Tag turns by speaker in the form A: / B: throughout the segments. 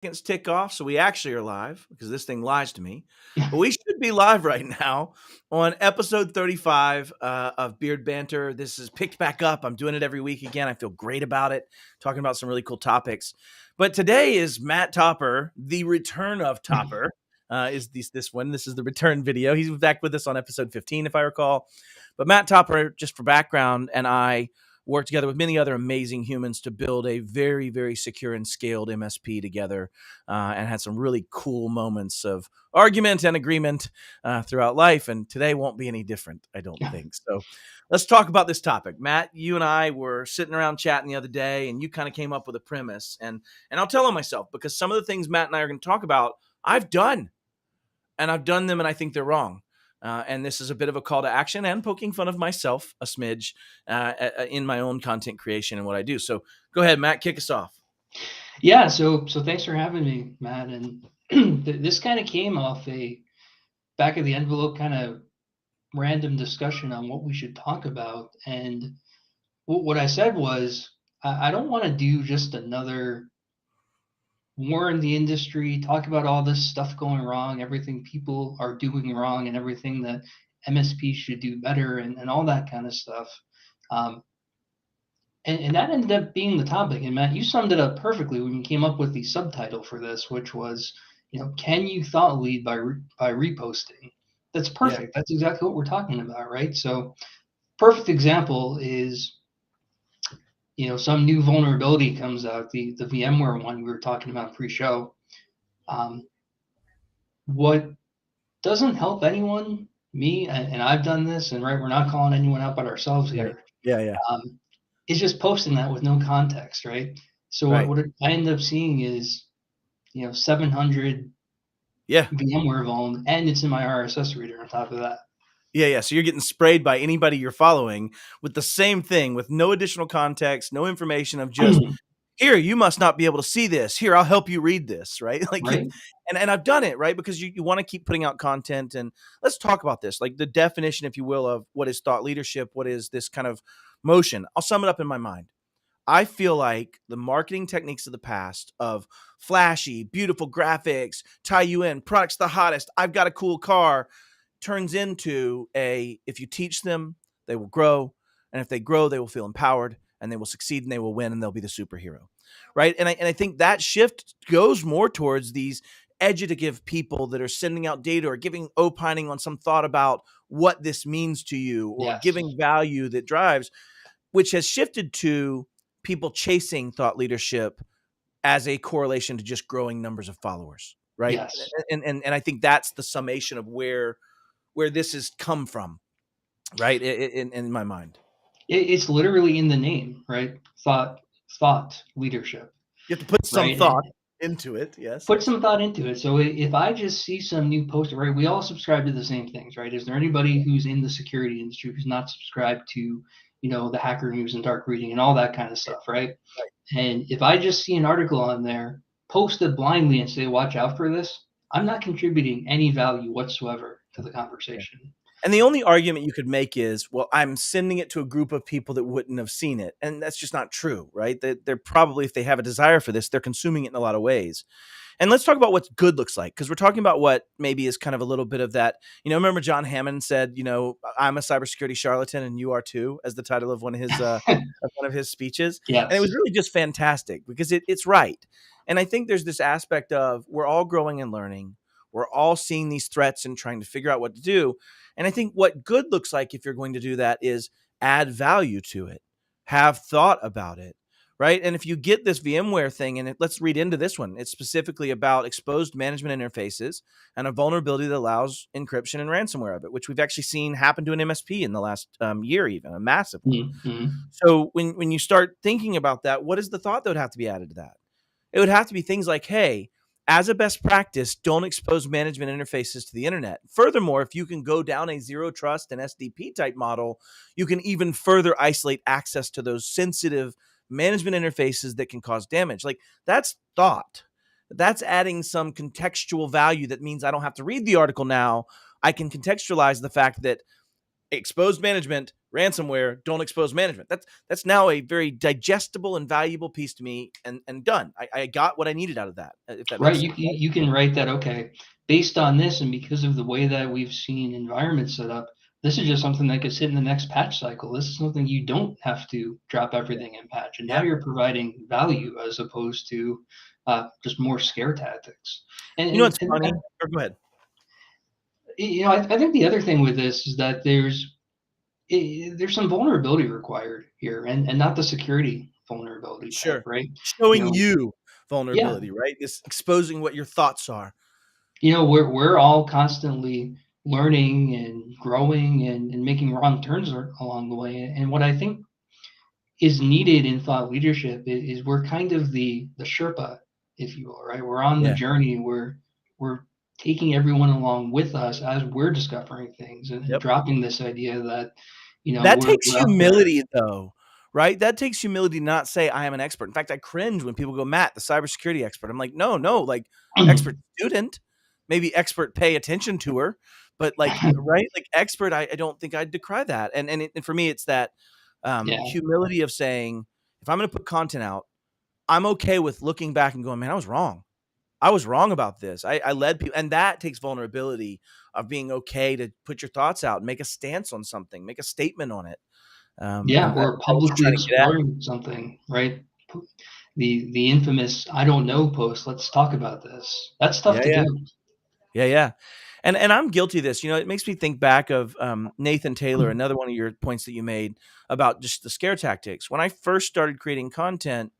A: Seconds tick off, so we actually are live because this thing lies to me. But we should be live right now on episode 35 of Beard Banter. This is picked back up. I'm doing it every week again. I feel great about it, talking about some really cool topics. But today is Matt Topper, the return of Topper. Is this one? This is the return video. He's back with us on episode 15, if I recall. But Matt Topper, just for background, and I worked together with many other amazing humans to build a very, very secure and scaled MSP together, and had some really cool moments of argument and agreement throughout life. And today won't be any different, I don't think. So let's talk about this topic. Matt, you and I were sitting around chatting the other day, and you kind of came up with a premise. And I'll tell on myself, because some of the things Matt and I are going to talk about, I've done. And I've done them, and I think they're wrong. And this is a bit of a call to action and poking fun of myself a smidge in my own content creation and what I do. So go ahead, Matt, kick us off.
B: Yeah, so thanks for having me, Matt. And this kind of came off a back of the envelope kind of random discussion on what we should talk about. And what I said was, I don't want to do just another warn the industry, talk about all this stuff going wrong, everything people are doing wrong, and everything that MSP should do better, and all that kind of stuff. And that ended up being the topic. And Matt, you summed it up perfectly when you came up with the subtitle for this, which was, can you thought lead by reposting? That's perfect. Yeah. That's exactly what we're talking about, right? So, perfect example is, some new vulnerability comes out, the VMware one we were talking about pre-show. What doesn't help anyone, me, and I've done this, and right, we're not calling anyone out but ourselves here.
A: Right. Yeah.
B: Is just posting that with no context, right? So right. what I end up seeing is, 700 VMware vuln, and it's in my RSS reader on top of that.
A: Yeah. So you're getting sprayed by anybody you're following with the same thing, with no additional context, no information, of just, here, you must not be able to see this. Here, I'll help you read this, right?
B: Right.
A: And I've done it, right? Because you want to keep putting out content. And let's talk about this, like the definition, if you will, of what is thought leadership, what is this kind of motion. I'll sum it up in my mind. I feel like the marketing techniques of the past of flashy, beautiful graphics, tie you in, product's the hottest, I've got a cool car, turns into if you teach them, they will grow. And if they grow, they will feel empowered, and they will succeed, and they will win, and they'll be the superhero, right? And I think that shift goes more towards these educative people that are sending out data or opining on some thought about what this means to you, or giving value that drives, which has shifted to people chasing thought leadership as a correlation to just growing numbers of followers, right?
B: Yes.
A: And I think that's the summation of where this has come from, right? In my mind.
B: It's literally in the name, right? Thought leadership.
A: You have to put some thought into it. Yes.
B: Put some thought into it. So if I just see some new post, right, we all subscribe to the same things, right? Is there anybody who's in the security industry who's not subscribed to, the hacker news and dark reading and all that kind of stuff, right? And if I just see an article on there, post it blindly and say, watch out for this, I'm not contributing any value whatsoever to the conversation.
A: And the only argument you could make is, well, I'm sending it to a group of people that wouldn't have seen it. And that's just not true, right? They're probably, if they have a desire for this, they're consuming it in a lot of ways. And let's talk about what good looks like, because we're talking about what maybe is kind of a little bit of that. Remember John Hammond said, I'm a cybersecurity charlatan and you are too, as the title of one of his speeches.
B: Yes.
A: And it was really just fantastic, because it's right. And I think there's this aspect of, we're all growing and learning. We're all seeing these threats and trying to figure out what to do. And I think what good looks like, if you're going to do that, is add value to it, have thought about it, right? And if you get this VMware thing, and let's read into this one, it's specifically about exposed management interfaces and a vulnerability that allows encryption and ransomware of it, which we've actually seen happen to an MSP in the last year, even a massive one.
B: Mm-hmm.
A: So when you start thinking about that, what is the thought that would have to be added to that? It would have to be things like, hey, as a best practice, don't expose management interfaces to the internet. Furthermore, if you can go down a zero trust and SDP type model, you can even further isolate access to those sensitive management interfaces that can cause damage. Like, that's thought. That's adding some contextual value. That means I don't have to read the article now. I can contextualize the fact that exposed management ransomware, don't expose management. That's now a very digestible and valuable piece to me, and done. I got what I needed out of that, if that
B: Right.
A: makes
B: You,
A: sense.
B: you you can write that, okay, based on this and because of the way that we've seen environments set up, this is just something that could sit in the next patch cycle. This is something you don't have to drop everything and patch. And now
A: Yeah.
B: you're providing value as opposed to just more scare tactics. And,
A: You know
B: and,
A: what's
B: and
A: funny? Or go ahead.
B: I think the other thing with this is that there's some vulnerability required here, and not the security vulnerability type,
A: Sure.
B: right? You
A: Showing
B: know,
A: you
B: yeah,
A: vulnerability, right? This exposing what your thoughts are.
B: we're all constantly learning and growing and making wrong turns along the way. And what I think is needed in thought leadership is we're kind of the Sherpa, if you will, right? We're on the
A: Yeah.
B: journey. We're taking everyone along with us as we're discovering things and
A: Yep.
B: dropping this idea that
A: That takes
B: we're out there.
A: humility, though, right? That takes humility to not say I am an expert. In fact, I cringe when people go, Matt, the cybersecurity expert. I'm like, no, no, like expert student, maybe expert pay attention to her, but like, right? Like expert, I don't think I'd decry that. And for me, it's that
B: Yeah,
A: humility of saying, if I'm going to put content out, I'm okay with looking back and going, man, I was wrong. I was wrong about this. I led people, and that takes vulnerability of being okay to put your thoughts out, make a stance on something, make a statement on it.
B: yeah,
A: And
B: or
A: that's what you're
B: publicly
A: trying to get at.
B: exploring something, right? The infamous "I don't know" post. Let's talk about this. That's tough
A: Yeah,
B: to
A: yeah,
B: do.
A: yeah, yeah. And I'm guilty of this. You know, it makes me think back of Nathan Taylor, another one of your points that you made about just the scare tactics. When I first started creating content,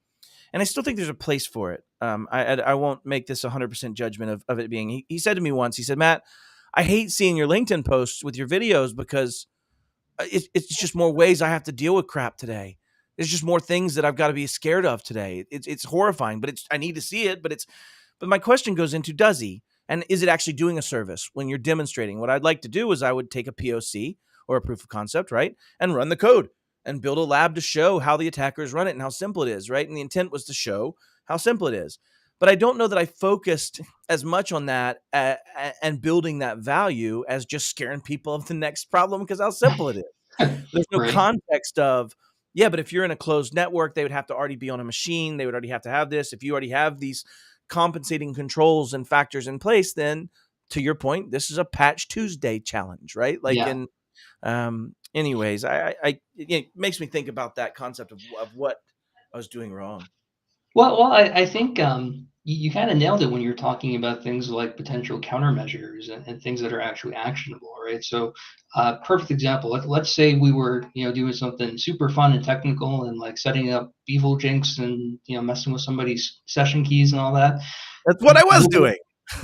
A: and I still think there's a place for it. I won't make this 100% judgment of it being. He said to me once, he said, Matt, I hate seeing your LinkedIn posts with your videos because it's just more ways I have to deal with crap today. There's just more things that I've got to be scared of today. It's horrifying, but I need to see it. But my question goes into, does he? And is it actually doing a service when you're demonstrating? What I'd like to do is I would take a POC or a proof of concept, right? And run the code and build a lab to show how the attackers run it and how simple it is, right? And the intent was to show how simple it is. But I don't know that I focused as much on that and building that value as just scaring people of the next problem because how simple it is. There's no
B: Right.
A: context of, yeah, but if you're in a closed network, they would have to already be on a machine. They would already have to have this. If you already have these compensating controls and factors in place, then to your point, this is a Patch Tuesday challenge, right? Like,
B: Yeah.
A: in anyways, it makes me think about that concept of what I was doing wrong.
B: Well, I think you kind of nailed it when you're talking about things like potential countermeasures and things that are actually actionable, right? So, perfect example. Let's say we were, doing something super fun and technical and like setting up evil jinx and messing with somebody's session keys and all that.
A: That's what I was doing.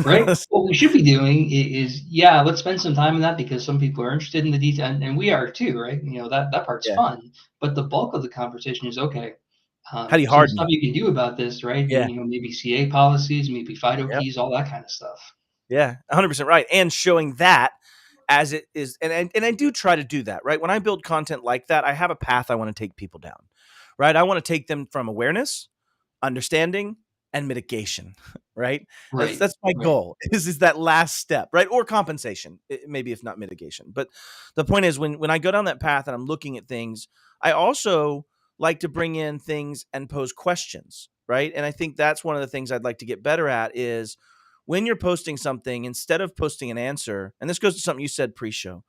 B: Right? What we should be doing is, yeah, let's spend some time on that because some people are interested in the detail, and we are too, right? That part's
A: Yeah.
B: fun, but the bulk of the conversation is okay.
A: How do you
B: Some
A: harden
B: stuff
A: it?
B: you can do about this, right?
A: Yeah.
B: Maybe CA policies, maybe FIDO
A: Yep.
B: keys, all that kind of stuff.
A: Yeah. 100% right. And showing that as it is, and I do try to do that, right? When I build content like that, I have a path I want to take people down, right? I want to take them from awareness, understanding, and mitigation, right? That's
B: Right,
A: that's my
B: right.
A: goal. Is that last step, right? Or compensation, maybe if not mitigation. But the point is, when I go down that path and I'm looking at things, I also like to bring in things and pose questions, right? And I think that's one of the things I'd like to get better at is when you're posting something, instead of posting an answer, and this goes to something you said pre-show,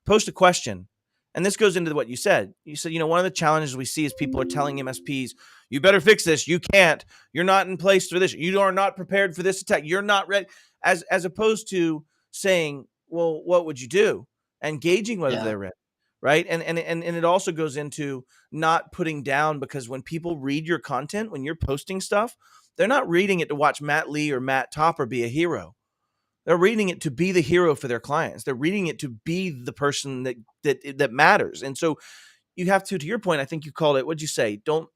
A: post a question. And this goes into what you said. You said, one of the challenges we see is people are telling MSPs, you better fix this. You can't. You're not in place for this. You are not prepared for this attack. You're not ready. As opposed to saying, well, what would you do? And gauging whether
B: Yeah.
A: they're ready. Right. And it also goes into not putting down, because when people read your content, when you're posting stuff, they're not reading it to watch Matt Lee or Matt Topper be a hero. They're reading it to be the hero for their clients. They're reading it to be the person that matters. And so you have to your point, I think you called it, what'd you say? Don't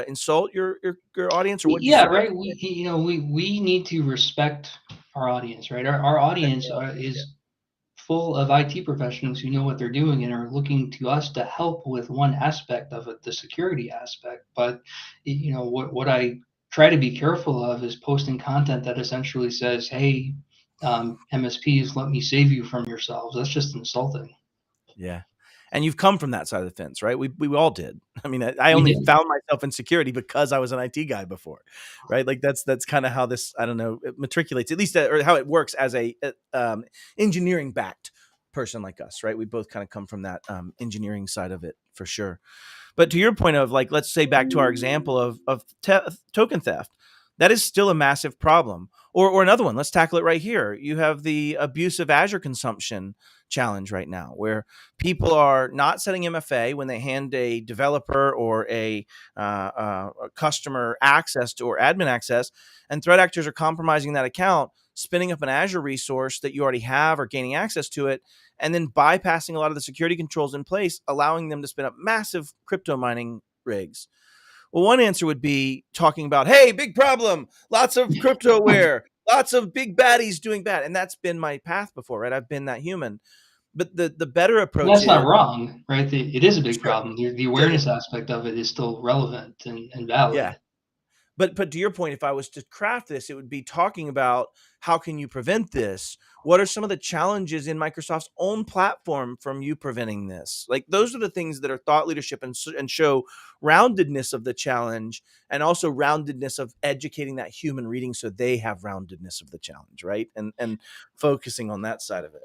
A: insult your audience, or what'd you
B: Yeah,
A: say?
B: right. We need to respect our audience, right? Our
A: Respect
B: audience
A: the audience. Yeah.
B: is full of IT professionals who know what they're doing and are looking to us to help with one aspect of it, the security aspect. But what I try to be careful of is posting content that essentially says, "Hey, MSPs, let me save you from yourselves." That's just insulting.
A: Yeah. And you've come from that side of the fence, right? We all did. I mean, I
B: We
A: only
B: did.
A: found myself in security because I was an IT guy before, right? Like that's kind of how this, I don't know, it matriculates, at least, or how it works as a engineering backed person like us, right? We both kind of come from that engineering side of it for sure. But to your point of, like, let's say back to our example of token theft, that is still a massive problem. Or another one, let's tackle it right here. You have the abusive Azure consumption challenge right now, where people are not setting MFA when they hand a developer or a customer access to, or admin access, and threat actors are compromising that account, spinning up an Azure resource that you already have or gaining access to it, and then bypassing a lot of the security controls in place, allowing them to spin up massive crypto mining rigs. Well, one answer would be talking about, hey, big problem, lots of cryptoware, lots of big baddies doing bad. And that's been my path before, right? I've been that human. But the better
B: Well,
A: approach
B: that's not
A: is,
B: wrong, right? It is a big
A: sure,
B: problem. The
A: yeah, yeah,
B: awareness aspect of it is still relevant and
A: yeah.
B: valid.
A: But to your point, if I was to craft this, it would be talking about, how can you prevent this? What are some of the challenges in Microsoft's own platform from you preventing this? Like, those are the things that are thought leadership, and show roundedness of the challenge, and also roundedness of educating that human reading so they have roundedness of the challenge, right? And focusing on that side of it.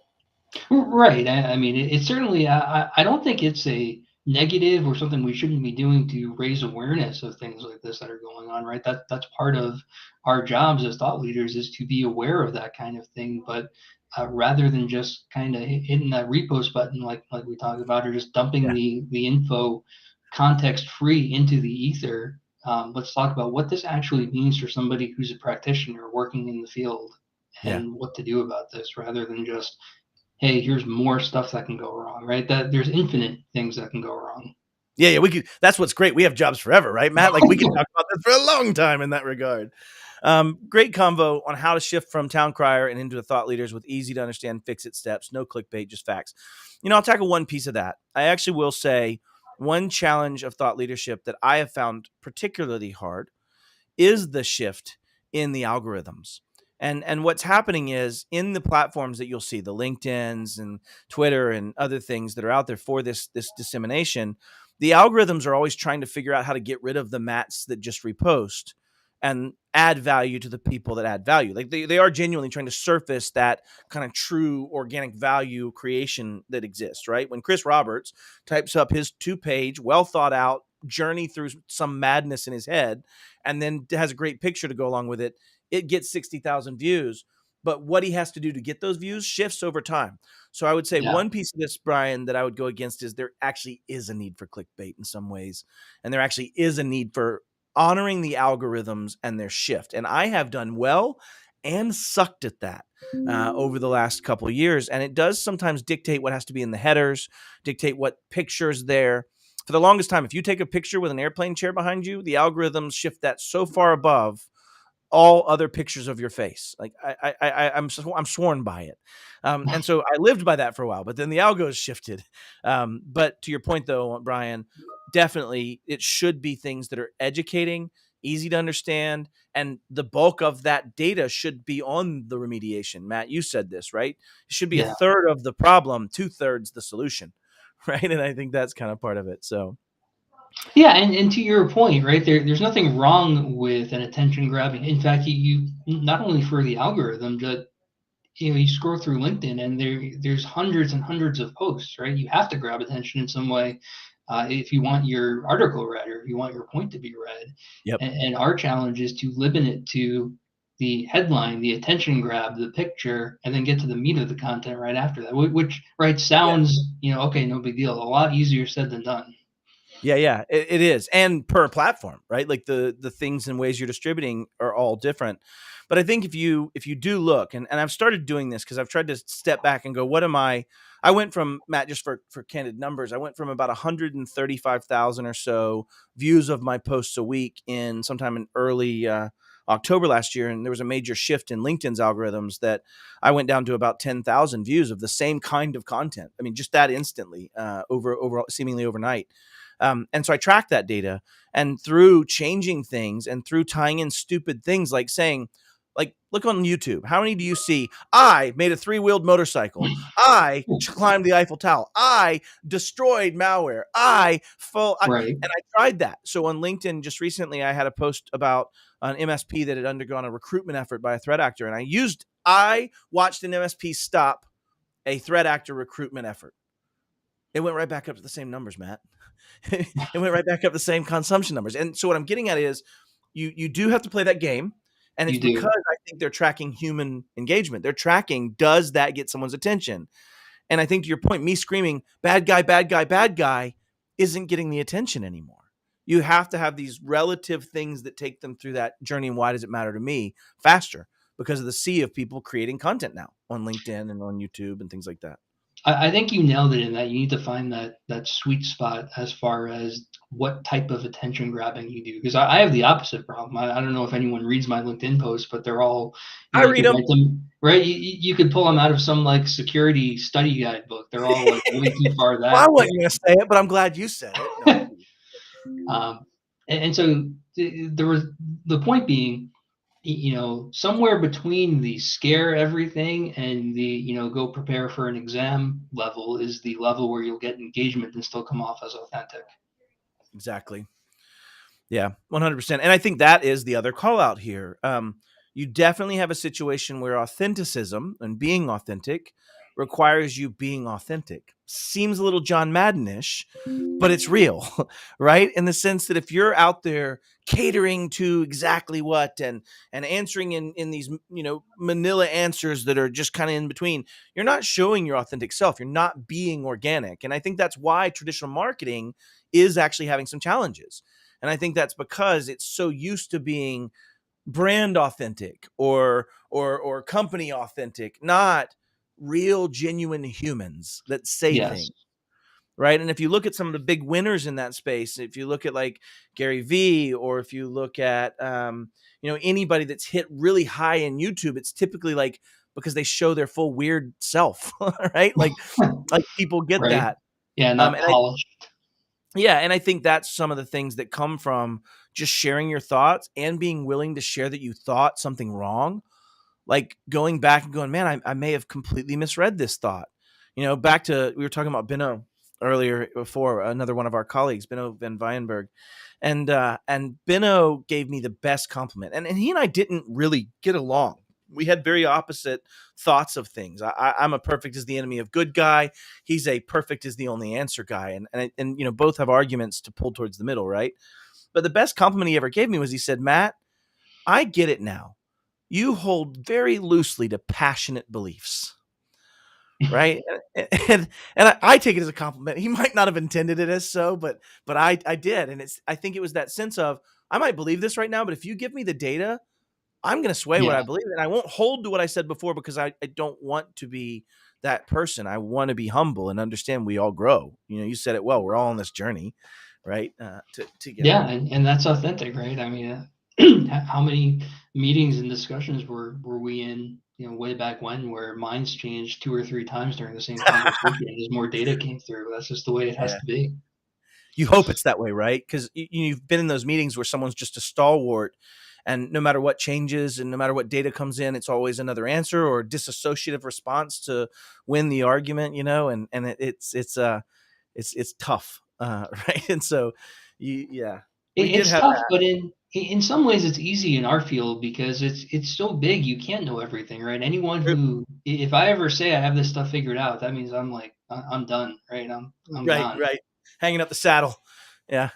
B: Right. I mean, it certainly, I don't think it's a negative or something we shouldn't be doing to raise awareness of things like this that are going on, right? That's part of our jobs as thought leaders, is to be aware of that kind of thing. But rather than just kind of hitting that repost button, like we talked about, or just dumping
A: Yeah,
B: the info context free into the ether, let's talk about what this actually means for somebody who's a practitioner working in the field,
A: yeah.
B: and what to do about this, rather than just, hey, here's more stuff that can go wrong, right? That there's infinite things that can go wrong.
A: Yeah, yeah, we could. That's what's great. We have jobs forever, right, Matt? Like, we could talk about this for a long time in that regard. Great convo on how to shift from town crier and into a thought leaders with easy to understand fix it steps. No clickbait, just facts. I'll tackle one piece of that. I actually will say, one challenge of thought leadership that I have found particularly hard is the shift in the algorithms. And what's happening is, in the platforms that you'll see, the LinkedIn's and Twitter and other things that are out there for this dissemination, the algorithms are always trying to figure out how to get rid of the mats that just repost and add value to the people that add value. Like, they are genuinely trying to surface that kind of true organic value creation that exists, right? When Chris Roberts types up his 2-page, well thought out journey through some madness in his head, and then has a great picture to go along with it, it gets 60,000 views. But what he has to do to get those views shifts over time. So I would say,
B: Yeah.
A: one piece of this, Brian, that I would go against is, there actually is a need for clickbait in some ways. And there actually is a need for honoring the algorithms and their shift. And I have done well and sucked at that over the last couple of years. And it does sometimes dictate what has to be in the headers, dictate what pictures there. For the longest time, if you take a picture with an airplane chair behind you, the algorithms shift that so far above all other pictures of your face. Like, I'm sworn by it, and so I lived by that for a while. But then the algos shifted. But to your point, though, Brian, definitely it should be things that are educating, easy to understand, and the bulk of that data should be on the remediation. Matt, you said this, right? It should be a
B: Yeah.
A: third of the problem, 2/3 the solution, right? And I think that's kind of part of it. So
B: Yeah, and to your point, right, there's nothing wrong with an attention grabbing. In fact, you not only for the algorithm, but you scroll through LinkedIn and there's hundreds and hundreds of posts, right? You have to grab attention in some way, if you want your article read, or if you want your point to be read.
A: yep,
B: And our challenge is to limit it to the headline, the attention grab, the picture, and then get to the meat of the content right after that. Which, right,
A: yeah.
B: sounds, okay, no big deal. A lot easier said than done.
A: Yeah, yeah, it is, and per platform, right? Like, the things and ways you're distributing are all different. But I think if you do look, and I've started doing this because I've tried to step back and go, what am I went from, Matt, just for candid numbers, I went from about 135,000 or so views of my posts a week in sometime in early October last year, and there was a major shift in LinkedIn's algorithms that I went down to about 10,000 views of the same kind of content. I mean, just that instantly, over seemingly overnight. And so I tracked that data, and through changing things and through tying in stupid things like saying, Like, look on YouTube. How many do you see? I made a 3-wheeled motorcycle. I climbed the Eiffel Tower. I destroyed malware. And
B: Right.
A: I tried that. So on LinkedIn, just recently, I had a post about an MSP that had undergone a recruitment effort by a threat actor, and I watched an MSP stop a threat actor recruitment effort. It went right back up to the same numbers, Matt. It went right back up the same consumption numbers. And so what I'm getting at is you do have to play that game. And it's
B: You
A: because
B: do.
A: I think they're tracking human engagement. They're tracking, does that get someone's attention? And I think to your point, me screaming, bad guy, bad guy, bad guy, isn't getting the attention anymore. You have to have these relative things that take them through that journey. And why does it matter to me faster? Because of the sea of people creating content now on LinkedIn and on YouTube and things like that.
B: I think you nailed it in that you need to find that sweet spot as far as what type of attention grabbing you do. Because I have the opposite problem. I don't know if anyone reads my LinkedIn posts, but they're all,
A: I
B: you
A: read
B: could
A: them.
B: write them, right? You could pull them out of some like security study guide book. They're all like way too far
A: Well, I
B: that
A: wasn't going to say it, but I'm glad you said it. No,
B: way. And so there was the point being, somewhere between the scare everything and the, go prepare for an exam level is the level where you'll get engagement and still come off as authentic.
A: exactly. Yeah, 100%. And I think that is the other call out here. You definitely have a situation where authenticism and being authentic requires you being authentic. Seems a little John Madden-ish, but it's real, right? In the sense that if you're out there catering to exactly what and answering in these manila answers that are just kind of in between, you're not showing your authentic self. You're not being organic. And I think that's why traditional marketing is actually having some challenges. And I think that's because it's so used to being brand authentic or company authentic, not real genuine humans that say
B: Yes.
A: things. Right. And if you look at some of the big winners in that space, if you look at like Gary Vee, or if you look at anybody that's hit really high in YouTube, it's typically like because they show their full weird self, right? Like people get
B: Right.
A: that.
B: Yeah,
A: And
B: not polished.
A: and I think that's some of the things that come from just sharing your thoughts and being willing to share that you thought something wrong. Like going back and going, man, I may have completely misread this thought. Back to, we were talking about Benno earlier before, another one of our colleagues, Benno van Weyenberg. And Benno gave me the best compliment. And he and I didn't really get along. We had very opposite thoughts of things. I'm a perfect is the enemy of good guy. He's a perfect is the only answer guy. And both have arguments to pull towards the middle, right? But the best compliment he ever gave me was he said, Matt, I get it now. You hold very loosely to passionate beliefs, right? And I take it as a compliment. He might not have intended it as so, but I did, and I think it was that sense of I might believe this right now, but if you give me the data, I'm going to sway what
B: Yeah.
A: I believe, and I won't hold to what I said before because I don't want to be that person. I want to be humble and understand we all grow. You said it well. We're all on this journey, right?
B: Yeah,
A: Together.
B: and that's authentic, right? I mean, how many meetings and discussions were we in, way back when, where minds changed 2 or 3 times during the same conversation as more data came through. That's just the way it has
A: Yeah.
B: to be.
A: You hope it's that way, right? Because you've been in those meetings where someone's just a stalwart, and no matter what changes and no matter what data comes in, it's always another answer or disassociative response to win the argument, and it's tough, right? And so, yeah, we did
B: It's
A: have
B: tough,
A: that.
B: but in some ways it's easy in our field because it's so big you can't know everything, right? Anyone who, if I ever say I have this stuff figured out, that means I'm like I'm done, right? I'm
A: Right,
B: gone.
A: right. Hanging up the saddle. Yeah.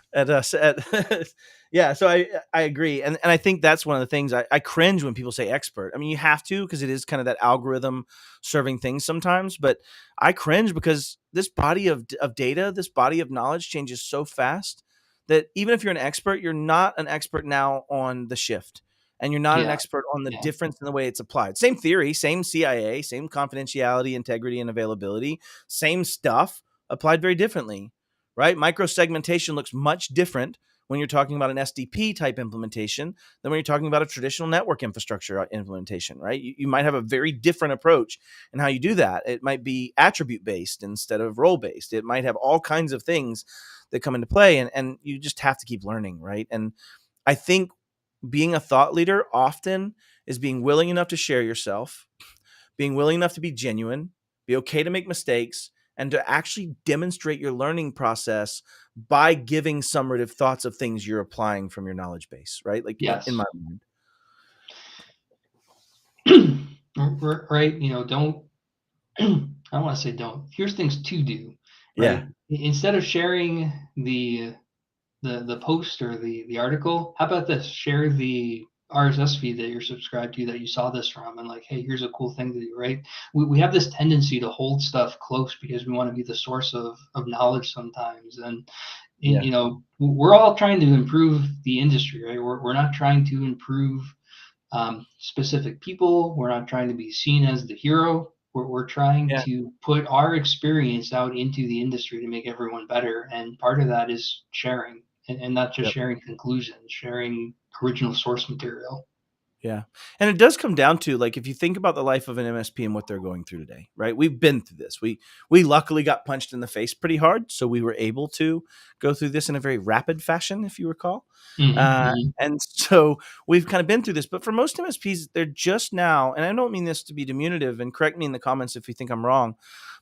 A: Yeah. So I agree. And I think that's one of the things I cringe when people say expert. I mean, you have to, because it is kind of that algorithm serving things sometimes, but I cringe because this body of data, this body of knowledge changes so fast that even if you're an expert, you're not an expert now on the shift. And you're not an
B: Yeah,
A: expert on the
B: yeah,
A: difference in the way it's applied. Same theory, same CIA, same confidentiality, integrity, and availability, same stuff applied very differently, right? Microsegmentation looks much different when you're talking about an SDP type implementation than when you're talking about a traditional network infrastructure implementation, right? You might have a very different approach in how you do that. It might be attribute based instead of role based. It might have all kinds of things that come into play, and you just have to keep learning, right? And I think being a thought leader often is being willing enough to share yourself, being willing enough to be genuine, be okay to make mistakes, and to actually demonstrate your learning process by giving summative thoughts of things you're applying from your knowledge base, right? Like in
B: Yes.
A: my mind.
B: Right. Don't, I don't want to say don't. Here's things to do,
A: Yeah.
B: right? Instead of sharing the post or the article, how about this? Share the RSS feed that you're subscribed to that you saw this from, and like, hey, here's a cool thing to do, right? We have this tendency to hold stuff close because we want to be the source of knowledge sometimes, and
A: Yeah.
B: we're all trying to improve the industry, right? We're not trying to improve specific people. We're not trying to be seen as the hero. We're trying
A: Yeah.
B: to put our experience out into the industry to make everyone better. And part of that is sharing, and not just
A: Yep.
B: sharing conclusions, sharing original source material.
A: Yeah. And it does come down to, like, if you think about the life of an MSP and what they're going through today, right? We've been through this. We luckily got punched in the face pretty hard, so we were able to go through this in a very rapid fashion, if you recall.
B: Mm-hmm.
A: And so we've kind of been through this. But for most MSPs, they're just now, and I don't mean this to be diminutive, and correct me in the comments if you think I'm wrong,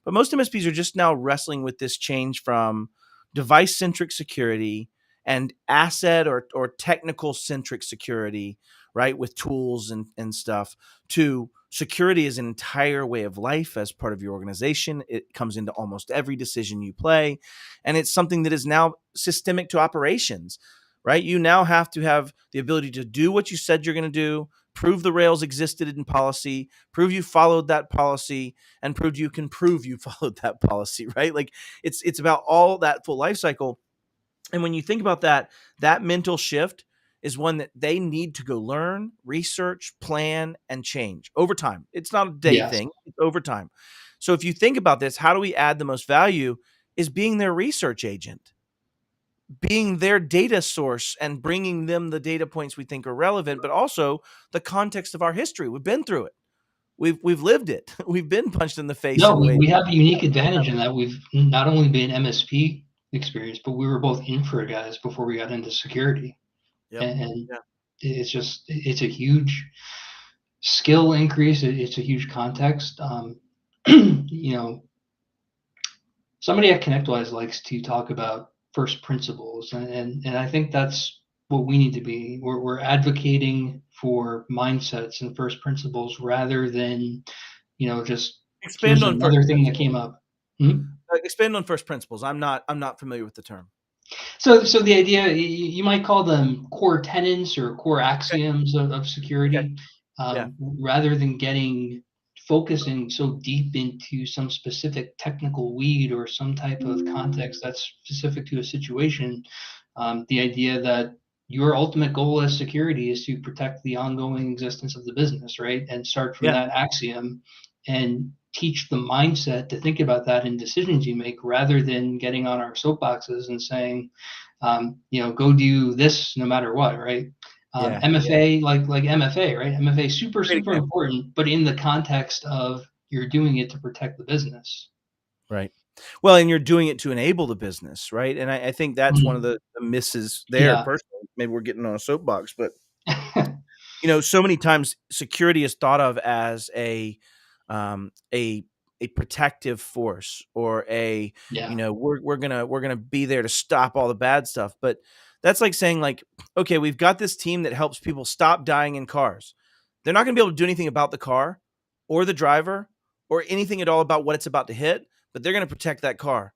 A: but most MSPs are just now wrestling with this change from device-centric security and asset or technical centric security, right, with tools and stuff, to security is an entire way of life as part of your organization. It comes into almost every decision you play, and it's something that is now systemic to operations, right? You now have to have the ability to do what you said you're going to do, prove the rails existed in policy, prove you followed that policy, and prove you can prove you followed that policy, right? Like it's about all that full life cycle. And when you think about that, that mental shift is one that they need to go learn, research, plan, and change over time. It's not a day
B: Yes.
A: thing, it's over time. So if you think about this, how do we add the most value is being their research agent, being their data source and bringing them the data points we think are relevant, but also the context of our history. We've been through it. We've lived it. We've been punched in the face
B: No,
A: in ways.
B: we have a unique advantage in that we've not only been MSP experience, but we were both infra guys before we got into security.
A: Yep.
B: And
A: Yeah.
B: it's a huge skill increase. It's a huge context. Somebody at ConnectWise likes to talk about first principles, and I think that's what we need to be. We're advocating for mindsets and first principles rather than just
A: Expand
B: here's
A: on first
B: another thing that
A: principles.
B: came up. Hmm?
A: Expand on first principles. I'm not familiar with the term.
B: So the idea, you might call them core tenets or core
A: Okay.
B: axioms of
A: Okay.
B: security,
A: Yeah.
B: rather than focusing so deep into some specific technical weed or some type of context that's specific to a situation. The idea that your ultimate goal as security is to protect the ongoing existence of the business, right? And start from
A: Yeah.
B: that axiom and teach the mindset to think about that in decisions you make rather than getting on our soapboxes and saying, go do this no matter what, right?
A: Yeah.
B: MFA, like MFA, right? MFA super,
A: Great
B: super
A: example.
B: important, but in the context of you're doing it to protect the business.
A: Right. Well, and you're doing it to enable the business, right? And I think that's one of
B: Mhm.
A: the misses there.
B: Yeah.
A: Personally, maybe we're getting on a soapbox, but so many times security is thought of as um, a a protective force, or
B: Yeah.
A: we're gonna be there to stop all the bad stuff. But that's like saying, like, okay, we've got this team that helps people stop dying in cars. They're not gonna be able to do anything about the car or the driver or anything at all about what it's about to hit, but they're gonna protect that car.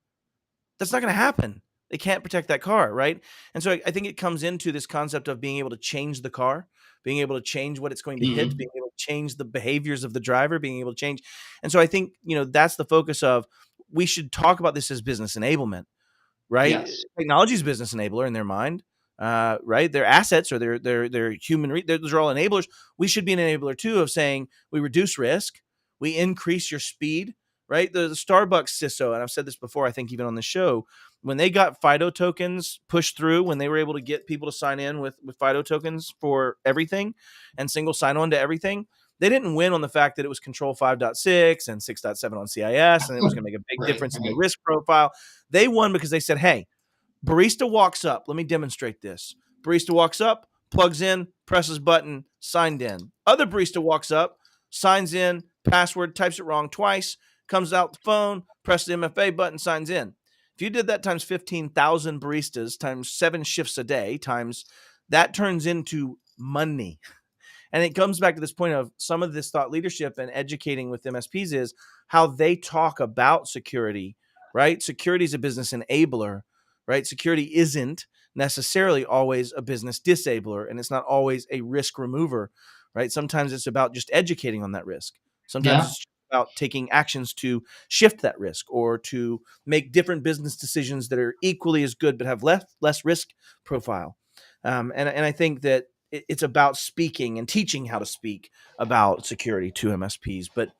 A: That's not going to happen. They can't protect that car, right? And so I think it comes into this concept of being able to change the car, being able to change what it's going to hit,
B: Mhm.
A: being able to change the behaviors of the driver, being able to change. And so I think, that's the focus of, we should talk about this as business enablement, right?
B: Yes.
A: Technology is business enabler in their mind, right? Their assets or their those are all enablers. We should be an enabler too, of saying we reduce risk, we increase your speed, right? The Starbucks CISO, and I've said this before, I think even on the show, when they got FIDO tokens pushed through, when they were able to get people to sign in with FIDO tokens for everything and single sign on to everything, they didn't win on the fact that it was Control 5.6 and 6.7 on CIS, and it was going to make a big
B: Right.
A: difference in the
B: Right.
A: risk profile. They won because they said, hey, barista walks up. Let me demonstrate this. Barista walks up, plugs in, presses button, signed in. Other barista walks up, signs in, password, types it wrong twice, comes out the phone, presses the MFA button, signs in. If you did that times 15,000 baristas, times 7 shifts a day, times that turns into money. And it comes back to this point of some of this thought leadership and educating with MSPs is how they talk about security, right? Security is a business enabler, right? Security isn't necessarily always a business disabler, and it's not always a risk remover, right? Sometimes it's about just educating on that risk. Sometimes
B: Yeah.
A: it's about taking actions to shift that risk or to make different business decisions that are equally as good but have less risk profile. And I think that it's about speaking and teaching how to speak about security to MSPs. But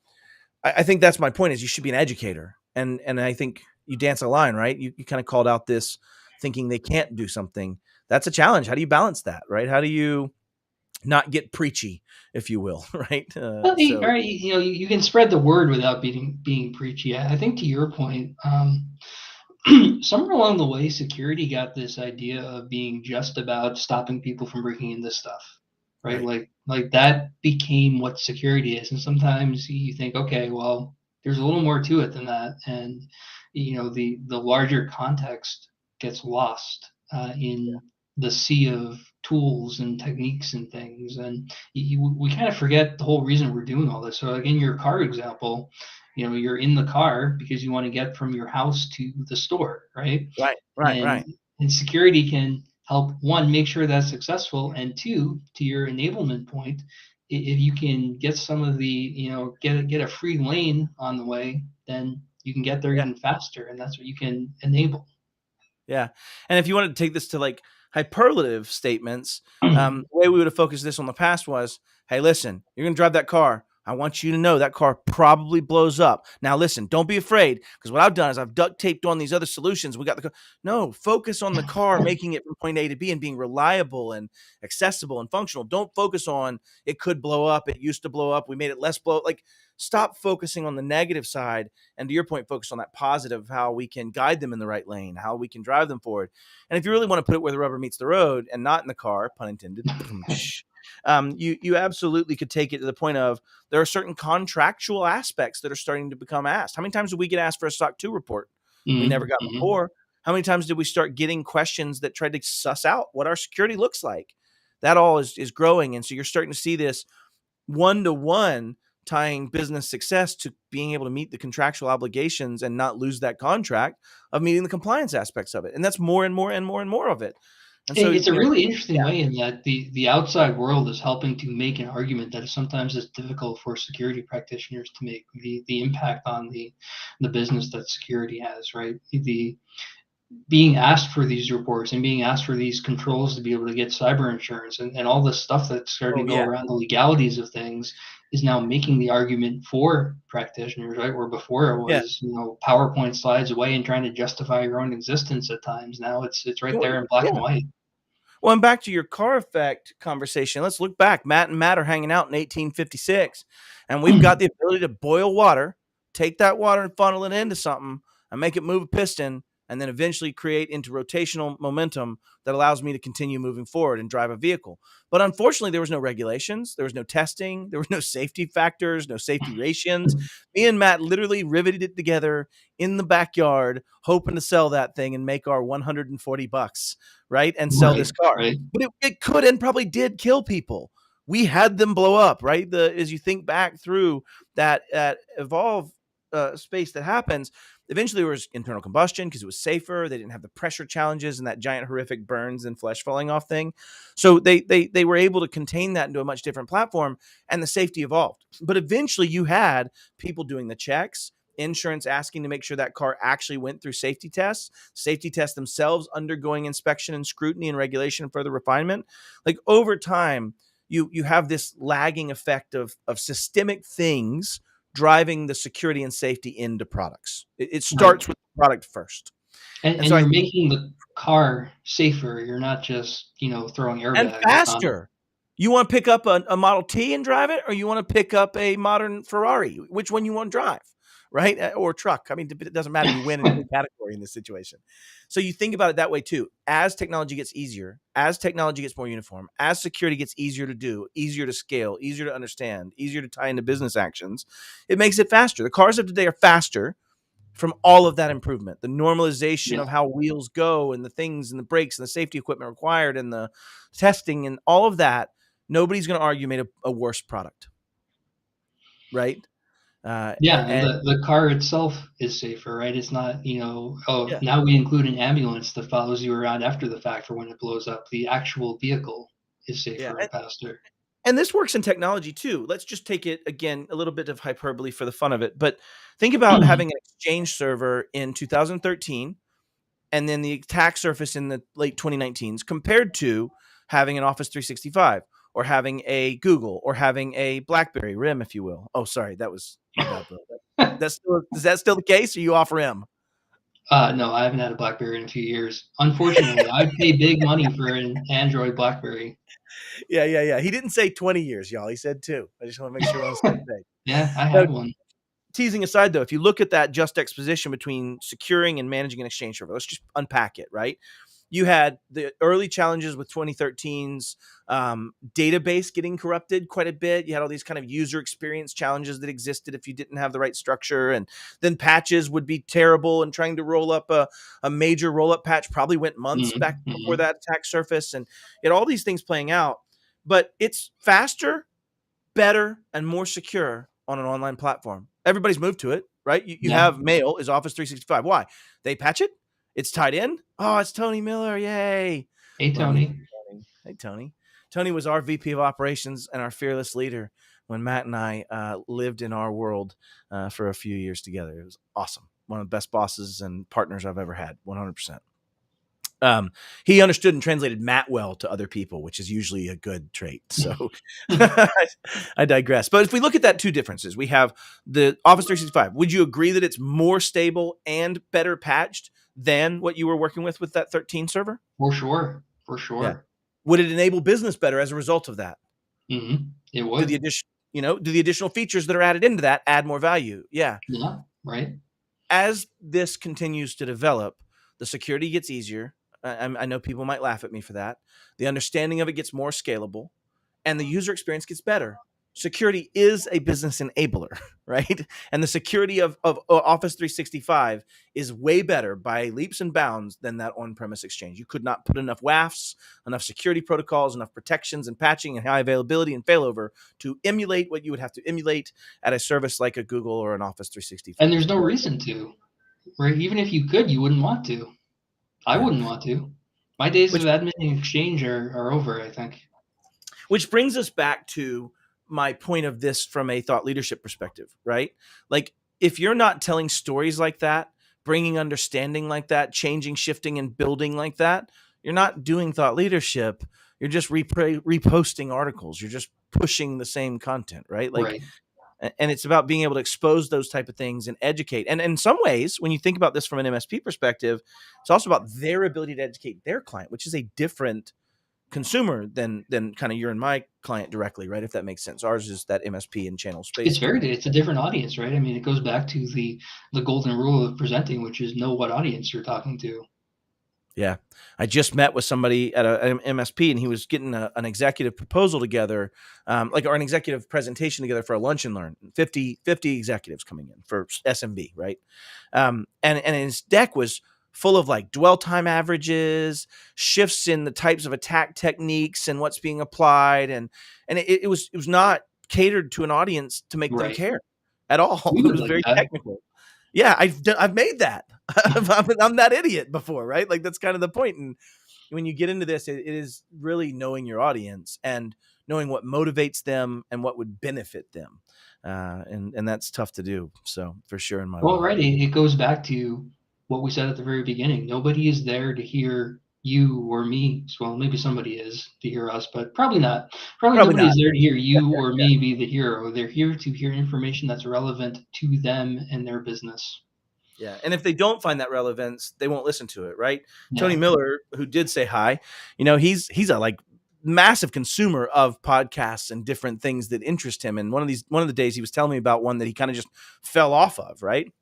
A: I think that's my point is you should be an educator. And I think you dance a line, right? You kind of called out this thinking they can't do something. That's a challenge. How do you balance that, right? How do you not get preachy, if you will, right?
B: Well,
A: So
B: right, you can spread the word without being preachy. I think to your point, somewhere along the way, security got this idea of being just about stopping people from breaking into stuff, right?
A: right.
B: Like that became what security is. And sometimes you think, okay, well, there's a little more to it than that, and the larger context gets lost in the sea of tools and techniques and things, and we kind of forget the whole reason we're doing all this. So, like in your car example, you're in the car because you want to get from your house to the store, right?
A: Right. Right.
B: and
A: Right.
B: and security can help, one, make sure that's successful, and two, to your enablement point, if you can get some of the get a free lane on the way, then you can get there
A: Yeah.
B: even faster, and that's what you can enable.
A: Yeah. And if you wanted to take this to like hyperlative statements, the way we would have focused this on the past was, hey, listen, you're going to drive that car. I want you to know that car probably blows up. Now, listen, don't be afraid because what I've done is I've duct taped on these other solutions. We got the car. No, focus on the car, making it from point A to B and being reliable and accessible and functional. Don't focus on it could blow up. It used to blow up. We made it less blow. Like, stop focusing on the negative side and to your point, focus on that positive, how we can guide them in the right lane, how we can drive them forward. And if you really want to put it where the rubber meets the road and not in the car, pun intended, you absolutely could take it to the point of there are certain contractual aspects that are starting to become asked. How many times did we get asked for a SOC 2 report? We never got
B: Mm-hmm.
A: before. How many times did we start getting questions that tried to suss out what our security looks like? That all is growing. And so you're starting to see this one-to-one tying business success to being able to meet the contractual obligations and not lose that contract of meeting the compliance aspects of it. And that's more and more and more and more of it. And so,
B: It's a really interesting
A: yeah,
B: way in that the outside world is helping to make an argument that sometimes is difficult for security practitioners to make. The impact on the business that security has, right? The being asked for these reports and being asked for these controls to be able to get cyber insurance, and all this stuff that's starting
A: oh
B: to go
A: yeah,
B: around the legalities of things is now making the argument for practitioners, right? Where before it
A: yeah.
B: was, PowerPoint slides away and trying to justify your own existence at times. Now it's right
A: Well,
B: there in black and
A: yeah.
B: white.
A: Well, and back to your car effect conversation, let's look back. Matt and Matt are hanging out in 1856, and we've got the ability to boil water, take that water and funnel it into something and make it move a piston, and then eventually create into rotational momentum that allows me to continue moving forward and drive a vehicle. But unfortunately, there was no regulations, there was no testing, there were no safety factors, no safety rations. Me and Matt literally riveted it together in the backyard, hoping to sell that thing and make our 140 bucks, right? And sell
B: Right,
A: this car.
B: right.
A: But it could and probably did kill people. We had them blow up, right? As you think back through that evolve space that happens, eventually there was internal combustion because it was safer. They didn't have the pressure challenges and that giant horrific burns and flesh falling off thing. So they were able to contain that into a much different platform, and the safety evolved. But eventually you had people doing the checks, insurance asking to make sure that car actually went through safety tests themselves undergoing inspection and scrutiny and regulation and further refinement. Like over time, you have this lagging effect of systemic things driving the security and safety into products. It
B: Right.
A: starts with the product first. And
B: And
A: so I
B: you're
A: think,
B: making the car safer. You're not just, throwing
A: and
B: airbags on it.
A: faster. You want to pick up a Model T and drive it, or you want to pick up a modern Ferrari? Which one you want to drive? right? Or truck. I mean, it doesn't matter. You win in any category in this situation. So you think about it that way too. As technology gets easier, as technology gets more uniform, as security gets easier to do, easier to scale, easier to understand, easier to tie into business actions, it makes it faster. The cars of today are faster from all of that improvement, the normalization
B: Yeah.
A: of how wheels go and the things and the brakes and the safety equipment required and the testing and all of that. Nobody's going to argue made a worse product, right?
B: Yeah, and
A: And
B: the car itself is safer, right? It's not, oh,
A: yeah,
B: now we include an ambulance that follows you around after the fact for when it blows up. The actual vehicle is
A: yeah.
B: safer and faster.
A: And this works in technology too. Let's just take it again, a little bit of hyperbole for the fun of it. But think about having an Exchange server in 2013 and then the attack surface in the late 2019s compared to having an Office 365 or having a Google or having a BlackBerry RIM, if you will. Oh, sorry, that was my bad, bro. Is that still the case? Or you off RIM?
B: No, I haven't had a BlackBerry in a few years. Unfortunately, I pay big money for an Android BlackBerry.
A: Yeah. He didn't say 20 years, y'all. He said two. I just want to make sure we're on the same page.
B: Yeah, I
A: Now,
B: have one.
A: teasing aside, though, if you look at that just exposition between securing and managing an Exchange server, let's just unpack it, right? You had the early challenges with 2013's database getting corrupted quite a bit. You had all these kind of user experience challenges that existed if you didn't have the right structure. And then patches would be terrible. And trying to roll up a major roll up patch probably went months back before
B: Mhm.
A: that attack surface. And you had all these things playing out. But it's faster, better, and more secure on an online platform. Everybody's moved to it, right? You
B: Yeah.
A: have Mail is Office 365. Why? They patch it. It's tied in. Oh, it's Tony Miller. Yay.
B: Hey,
A: Love me
B: Tony.
A: some Tony. Hey, Tony. Tony was our VP of operations and our fearless leader when Matt and I lived in our world for a few years together. It was awesome. One of the best bosses and partners I've ever had, 100%. He understood and translated Matt well to other people, which is usually a good trait. So I digress. But if we look at that two differences, we have the Office 365. Would you agree that it's more stable and better patched than what you were working with that 13 server?
B: For sure. For
A: Yeah.
B: sure.
A: Would it enable business better as a result of that?
B: It
A: Do the
B: would.
A: addition, do the additional features that are added into that add more value? Yeah.
B: Yeah, right.
A: As this continues to develop, the security gets easier. I know people might laugh at me for that. The understanding of it gets more scalable, and the user experience gets better. Security is a business enabler, right? And the security of Office 365 is way better by leaps and bounds than that on-premise Exchange. You could not put enough WAFs, enough security protocols, enough protections and patching and high availability and failover to emulate what you would have to emulate at a service like a Google or an Office
B: And
A: 365.
B: there's no reason to, right? Even if you could, you wouldn't want to. I
A: Yeah.
B: wouldn't want to. My days of
A: Which
B: admin Exchange are over, I think.
A: which brings us back to my point of this from a thought leadership perspective, right? Like if you're not telling stories like that, bringing understanding like that, changing, shifting, and building like that, you're not doing thought leadership. You're just reposting articles. You're just pushing the same content, right? Like,
B: Right.
A: and it's about being able to expose those type of things and educate. And in some ways, when you think about this from an MSP perspective, it's also about their ability to educate their client, which is a different consumer than kind of you're and my client directly, right? If that makes sense. Ours is that MSP and channel space kind of.
B: It's a different audience, right? I mean, it goes back to the golden rule of presenting, which is know what audience you're talking to.
A: Yeah. I just met with somebody at an MSP and he was getting an executive proposal together, or an executive presentation together for a lunch and learn. 50 executives coming in for SMB, right? And his deck was full of like dwell time averages, shifts in the types of attack techniques and what's being applied. And it was not catered to an audience to make them
B: Right.
A: care at all.
B: We
A: It
B: would
A: was
B: like
A: very
B: that.
A: technical. Yeah, I've made that. I'm that idiot before, right? Like that's kind of the point. And when you get into this, it is really knowing your audience and knowing what motivates them and what would benefit them. And that's tough to do. So for sure in my
B: Well,
A: world.
B: right. It goes back to what we said at the very beginning. Nobody is there to hear you or me. Well, maybe somebody is to hear us, but probably not. Probably
A: Probably
B: nobody
A: not.
B: is there to hear you or me be the hero. They're here to hear information that's relevant to them and their business.
A: Yeah. And if they don't find that relevance, they won't listen to it, right? Tony
B: Yeah.
A: Miller, who did say hi, he's a like massive consumer of podcasts and different things that interest him. And one of the days he was telling me about one that he kind of just fell off of, right?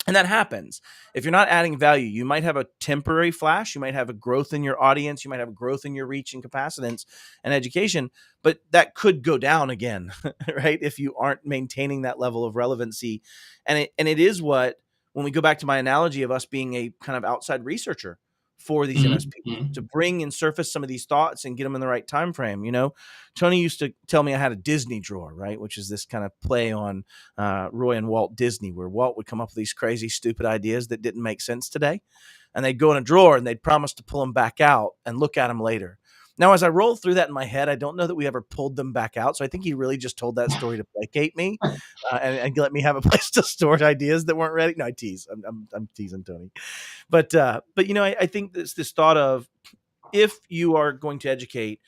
A: And that happens. If you're not adding value, you might have a temporary flash. You might have a growth in your audience. You might have a growth in your reach and capacitance and education, but that could go down again, right? If you aren't maintaining that level of relevancy. And it is what, when we go back to my analogy of us being a kind of outside researcher for these
B: Mhm,
A: MSPs, to
B: mhm.
A: bring and surface some of these thoughts and get them in the right time frame. Tony used to tell me I had a Disney drawer, right? Which is this kind of play on Roy and Walt Disney, where Walt would come up with these crazy, stupid ideas that didn't make sense today. And they'd go in a drawer and they'd promise to pull them back out and look at them later. Now, as I roll through that in my head, I don't know that we ever pulled them back out. So I think he really just told that story to placate me and let me have a place to store ideas that weren't ready. No, I tease. I'm teasing Tony. But I think this thought of, if you are going to educate,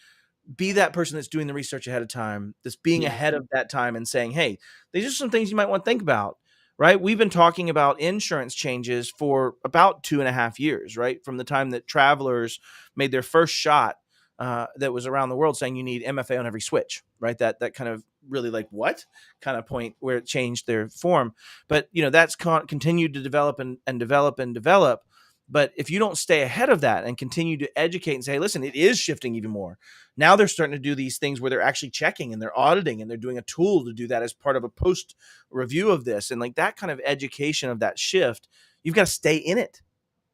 A: be that person that's doing the research ahead of time, that's being
B: Yeah,
A: ahead of that time and saying, hey, these are some things you might want to think about, right? We've been talking about insurance changes for about 2.5 years, right? From the time that Travelers made their first shot that was around the world saying you need MFA on every switch, right? That kind of really like what kind of point where it changed their form. But, that's continued to develop and develop and develop. But if you don't stay ahead of that and continue to educate and say, hey, listen, it is shifting even more. Now they're starting to do these things where they're actually checking and they're auditing and they're doing a tool to do that as part of a post review of this. And like that kind of education of that shift, you've got to stay in it.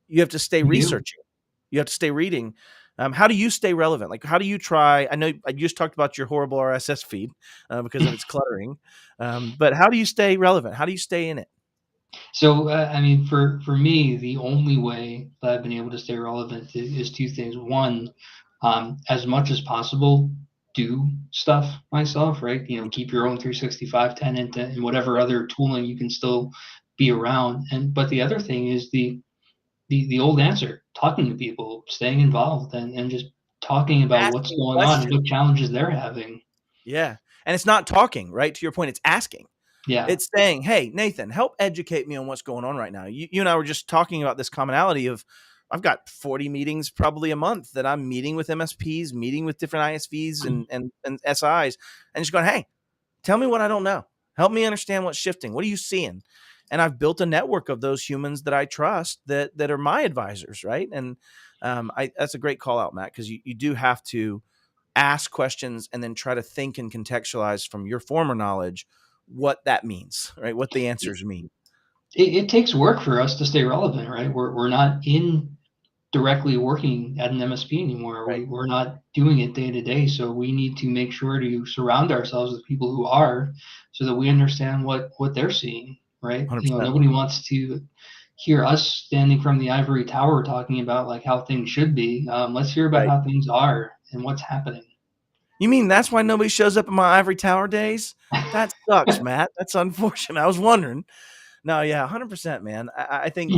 A: You have to stay
B: you do.
A: researching. You have to stay reading. How do you stay relevant? Like, how do you try? I know I just talked about your horrible RSS feed because of its cluttering, but how do you stay relevant? How do you stay in it?
B: So, I mean, for me, the only way that I've been able to stay relevant is two things. One, as much as possible, do stuff myself, right? Keep your own 365 tenant and whatever
A: Yep.
B: other tooling you can still be around. But the other thing is the old answer: talking to people, staying involved, and just talking about what's
A: Asking
B: going on and
A: questions.
B: what challenges they're having.
A: Yeah. And it's not talking, right? To your point, it's asking.
B: Yeah,
A: It's saying, "Hey, Nathan, help educate me on what's going on right now." You and I were just talking about this commonality of, I've got 40 meetings probably a month that I'm meeting with MSPs, meeting with different ISVs and SIs, and just going, "Hey, tell me what I don't know. Help me understand what's shifting. What are you seeing?" And I've built a network of those humans that I trust that are my advisors, right? And that's a great call out, Matt, because you do have to ask questions and then try to think and contextualize from your former knowledge what that means, right? What the
B: it,
A: answers mean.
B: it takes work for us to stay relevant, right? We're not in directly working at an MSP anymore.
A: Right.
B: We're not doing it day to day. So we need to make sure to surround ourselves with people who are, so that we understand what they're seeing, right?
A: 100%.
B: Nobody wants to hear us standing from the ivory tower talking about like how things should be. Let's hear about
A: Right.
B: how things are and what's happening.
A: You mean that's why nobody shows up in my ivory tower days? That sucks, Matt. That's unfortunate. I was wondering. No, yeah, 100%, man. I think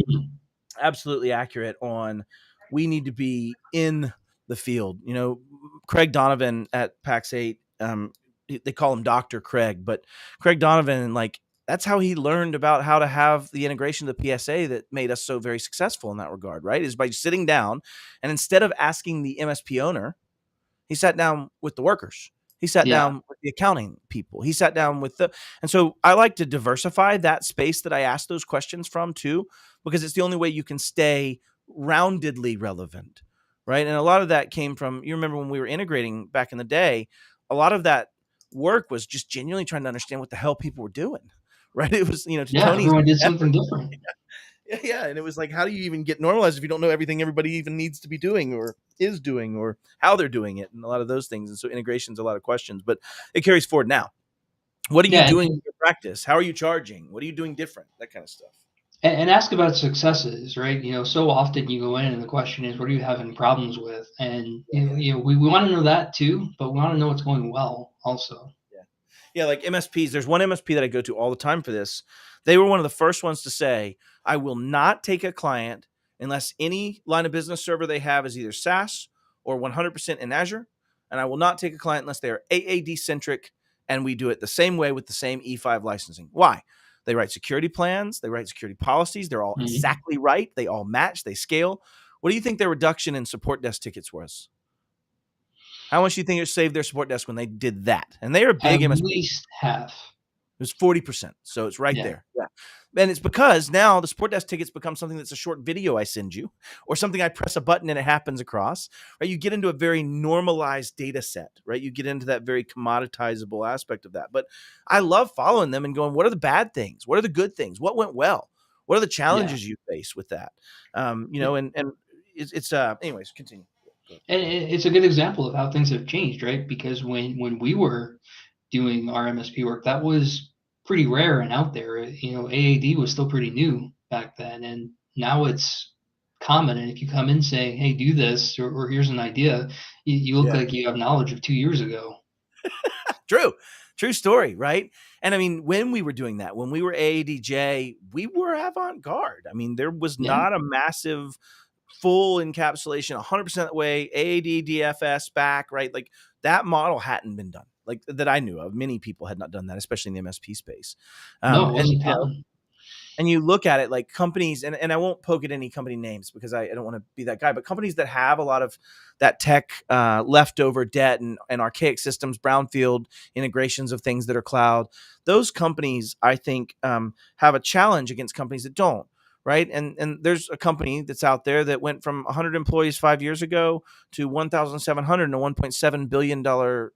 A: absolutely accurate on, we need to be in the field. Craig Donovan at PAX 8, they call him Dr. Craig, but Craig Donovan, like, that's how he learned about how to have the integration of the PSA that made us so very successful in that regard, right? Is by sitting down and, instead of asking the MSP owner, he sat down with the workers. He sat
B: Yeah,
A: down with the accounting people. He sat down with and so I like to diversify that space that I ask those questions from too, because it's the only way you can stay roundedly relevant, right? And a lot of that came from, you remember when we were integrating back in the day, a lot of that work was just genuinely trying to understand what the hell people were doing, right? It was, to
B: yeah.
A: Tony's
B: Everyone did
A: effort.
B: something different.
A: Yeah, yeah, and it was like, how do you even get normalized if you don't know everything everybody even needs to be doing or is doing or how they're doing it, and a lot of those things. And so integration's a lot of questions, but it carries forward now. What are you
B: Yeah,
A: doing in your practice? How are you charging? What are you doing different? That kind of stuff.
B: and ask about successes, right? So often you go in and the question is, what are you having problems with? And we want to know that too, but we want to know what's going well also.
A: Yeah. Yeah, like MSPs. There's one MSP that I go to all the time for this. They were one of the first ones to say, I will not take a client unless any line of business server they have is either SaaS or 100% in Azure. And I will not take a client unless they are AAD centric and we do it the same way with the same E5 licensing. Why? They write security plans, they write security policies. They're all
B: Mhm.
A: exactly right. They all match, they scale. What do you think their reduction in support desk tickets was? How much do you think it saved their support desk when they did that? And they are a
B: At
A: big MSP.
B: least half.
A: It was 40%. So it's right
B: Yeah.
A: there. Yeah. And it's because now the support desk tickets become something that's a short video I send you, or something I press a button and it happens across, right? You get into a very normalized data set, right? You get into that very commoditizable aspect of that. But I love following them and going, what are the bad things? What are the good things? What went well? What are the
B: Yeah.
A: challenges you face with that? And it's anyways, continue.
B: And it's a good example of how things have changed, right? Because when we were doing our MSP work, that was pretty rare and out there. AAD was still pretty new back then, and now it's common. And if you come in saying, "Hey, do this," or "Here's an idea," you look
A: Yeah.
B: like you have knowledge of 2 years ago.
A: True story, right? And I mean, when we were doing that, when we were AADJ, we were avant-garde. I mean, there was
B: Yeah.
A: not a massive full encapsulation 100% way AAD DFS back, right? Like that model hadn't been done, like that I knew of. Many people had not done that, especially in the MSP space.
B: No, it
A: And
B: wasn't common.
A: and you look at it like companies, and I won't poke at any company names because I don't want to be that guy, but companies that have a lot of that tech leftover debt and archaic systems, brownfield integrations of things that are cloud, those companies, I think, have a challenge against companies that don't. Right. And there's a company that's out there that went from 100 employees 5 years ago to 1,700 and a $1.7 billion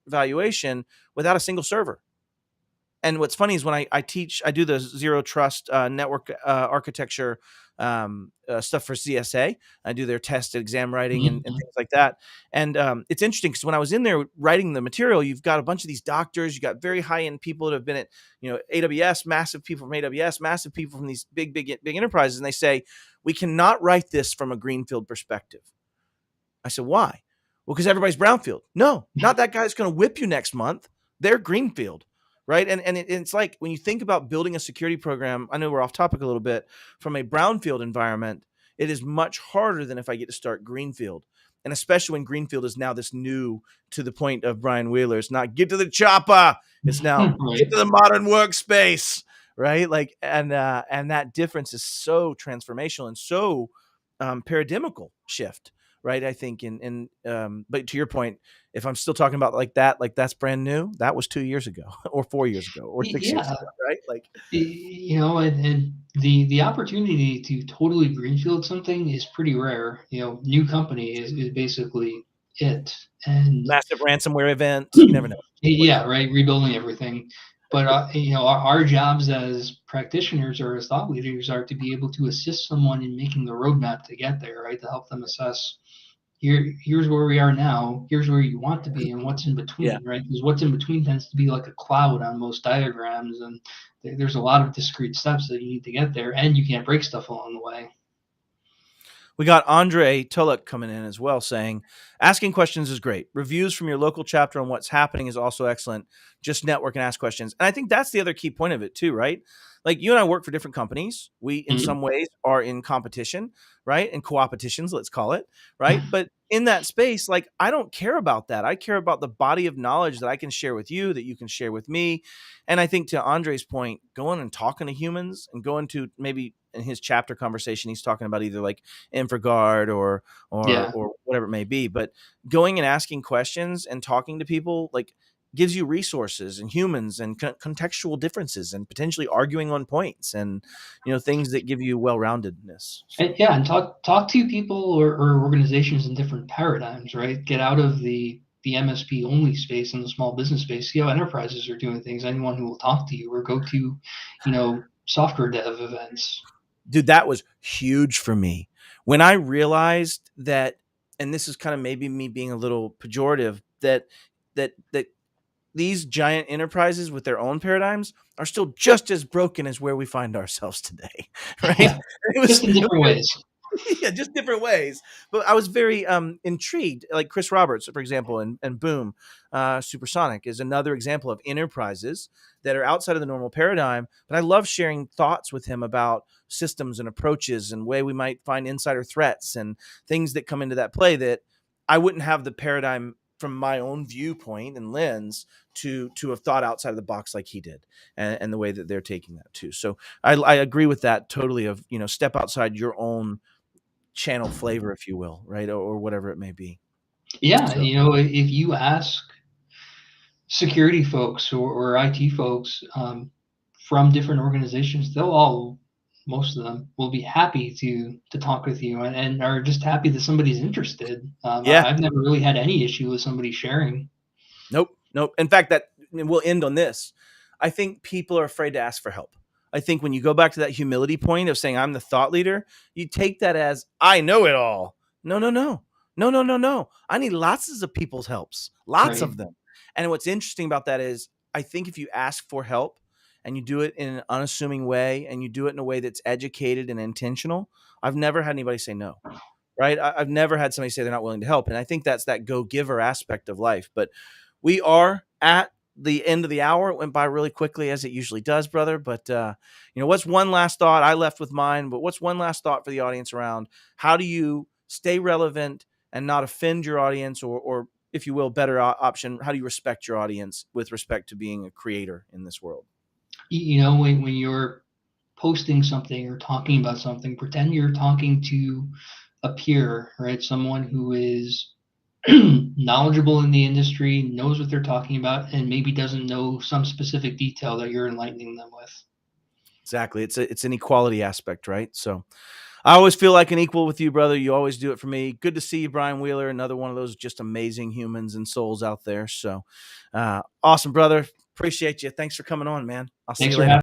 A: valuation without a single server. And what's funny is when I teach, I do the zero trust network architecture stuff for CSA. I do their test exam writing and
B: Mhm.
A: things like that. And it's interesting because when I was in there writing the material, you've got a bunch of these doctors, you got very high end people that have been at, AWS, massive people from AWS, massive people from these big enterprises. And they say, we cannot write this from a greenfield perspective. I said, why? Well, because everybody's brownfield. No, not that guy's going to whip you next month. They're greenfield, right? And it's like when you think about building a security program, I know we're off topic a little bit, from a brownfield environment, it is much harder than if I get to start greenfield. And especially when greenfield is now this new, to the point of Brian Wheeler, it's not get to the chopper. It's now get
B: Right.
A: to the modern workspace, right? Like, and that difference is so transformational and so paradigmical shift, right? I think but to your point, if I'm still talking about like that's brand new, that was 2 years ago or 4 years ago or 6 years
B: Yeah.
A: ago, right? Like,
B: And the opportunity to totally greenfield something is pretty rare. New company is basically it. And
A: massive ransomware event, you never know what
B: yeah,
A: comes.
B: right, rebuilding everything. But our jobs as practitioners or as thought leaders are to be able to assist someone in making the roadmap to get there, right? To help them assess here's where we are now, here's where you want to be, and what's in
A: Yeah.
B: between, right? Because what's in between tends to be like a cloud on most diagrams, and there's a lot of discrete steps that you need to get there, and you can't break stuff along the way.
A: We got Andre Tulloch coming in as well saying, asking questions is great. Reviews from your local chapter on what's happening is also excellent. Just network and ask questions. And I think that's the other key point of it too, right? Like you and I work for different companies. We, in
B: Mhm.
A: some ways, are in competition, right? In co-opetitions, let's call it, right? But in that space, like I don't care about that. I care about the body of knowledge that I can share with you, that you can share with me. And I think to Andre's point, going and talking to humans and going to maybe in his chapter conversation, he's talking about either like InfraGard
B: Yeah.
A: or whatever it may be. But going and asking questions and talking to people like gives you resources and humans and contextual differences and potentially arguing on points and things that give you well-roundedness.
B: And
A: So
B: yeah, and talk to people or organizations in different paradigms, right? Get out of the MSP only space and the small business space. See how enterprises are doing things. Anyone who will talk to you or go to, software dev events.
A: dude, that was huge for me when I realized that, and this is kind of maybe me being a little pejorative, that these giant enterprises with their own paradigms are still just as broken as where we find ourselves today, right?
B: Yeah,
A: It
B: just
A: was,
B: in
A: it
B: different
A: was
B: ways.
A: yeah, just different ways. But I was very intrigued. Like Chris Roberts, for example, and Boom, Supersonic is another example of enterprises that are outside of the normal paradigm. But I love sharing thoughts with him about systems and approaches and way we might find insider threats and things that come into that play that I wouldn't have the paradigm from my own viewpoint and lens to have thought outside of the box like he did, and the way that they're taking that too. So I agree with that totally. Of step outside your own channel flavor, if you will, right, or whatever it may be.
B: Yeah,
A: So,
B: if you ask security folks or IT folks from different organizations, they'll all, most of them, will be happy to talk with you and are just happy that somebody's interested.
A: yeah.
B: I've never really had any issue with somebody sharing.
A: Nope, nope. In fact, that we'll end on this. I think people are afraid to ask for help. I think when you go back to that humility point of saying I'm the thought leader, you take that as I know it all. No, no, no. No, no, no, no. I need lots of people's helps. Lots
B: Right.
A: of them. And what's interesting about that is I think if you ask for help and you do it in an unassuming way and you do it in a way that's educated and intentional, I've never had anybody say no. Right? I've never had somebody say they're not willing to help. And I think that's that go giver aspect of life. But we are at the end of the hour. It went by really quickly as it usually does, brother. But what's one last thought? I left with mine, but what's one last thought for the audience around how do you stay relevant and not offend your audience, or if you will, better option, how do you respect your audience with respect to being a creator in this world?
B: When you're posting something or talking about something, pretend you're talking to a peer, right? Someone who is knowledgeable in the industry, knows what they're talking about, and maybe doesn't know some specific detail that you're enlightening them with.
A: Exactly. It's an equality aspect, right? So I always feel like an equal with you, brother. You always do it for me. Good to see you, Brian Wheeler. Another one of those just amazing humans and souls out there. So awesome, brother. Appreciate you. Thanks for coming on, man. I'll see
B: Thanks
A: you
B: for
A: later.
B: having